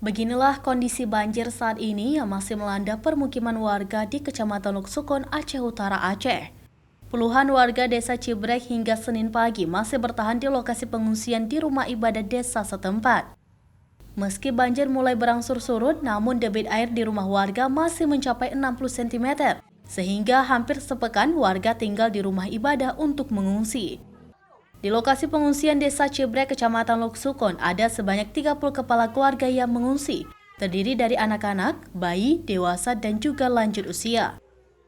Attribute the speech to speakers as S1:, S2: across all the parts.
S1: Beginilah kondisi banjir saat ini yang masih melanda permukiman warga di Kecamatan Luksukon, Aceh Utara, Aceh. Puluhan warga desa Cibrek hingga Senin pagi masih bertahan di lokasi pengungsian di rumah ibadah desa setempat. Meski banjir mulai berangsur surut, namun debit air di rumah warga masih mencapai 60 cm, sehingga hampir sepekan warga tinggal di rumah ibadah untuk mengungsi. Di lokasi pengungsian desa Cibrek, Kecamatan Luksukon, ada sebanyak 30 kepala keluarga yang mengungsi, terdiri dari anak-anak, bayi, dewasa, dan juga lanjut usia.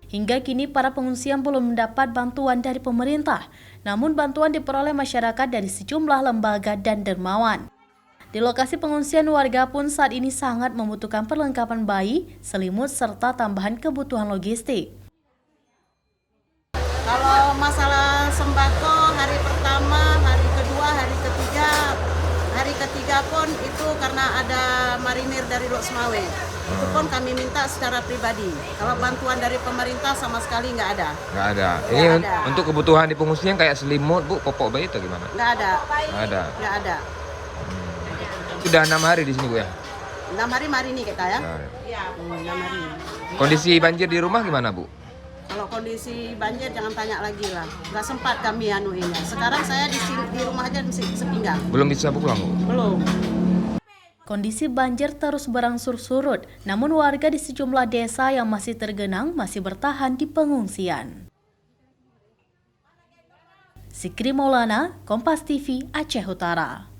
S1: Hingga kini para pengungsian belum mendapat bantuan dari pemerintah, namun bantuan diperoleh masyarakat dari sejumlah lembaga dan dermawan. Di lokasi pengungsian, warga pun saat ini sangat membutuhkan perlengkapan bayi, selimut, serta tambahan kebutuhan logistik.
S2: Kalau masalah sembako hari pertama, hari kedua, hari ketiga pun itu karena ada marinir dari Lok Semawe. Itu pun kami minta secara pribadi. Kalau bantuan dari pemerintah sama sekali nggak ada.
S3: Nggak ada. Ini untuk kebutuhan di pengungsian kayak selimut, Bu, popok bayi atau gimana?
S2: Nggak ada.
S3: Nggak ada.
S2: Nggak ada.
S3: Sudah 6 hari di sini, Bu, ya?
S2: 6 hari marini kita ya.
S3: Nah,
S2: Iya. 6 hari.
S3: Kondisi banjir di rumah gimana, Bu?
S2: Kalau kondisi banjir jangan tanya lagi lah. Nggak sempat kami ini. Sekarang saya di rumah aja sepinggang.
S3: Belum bisa pulang, Bu?
S2: Belum.
S1: Kondisi banjir terus berangsur surut, namun warga di sejumlah desa yang masih tergenang masih bertahan di pengungsian. Zikri Maulana, Kompas TV, Aceh Utara.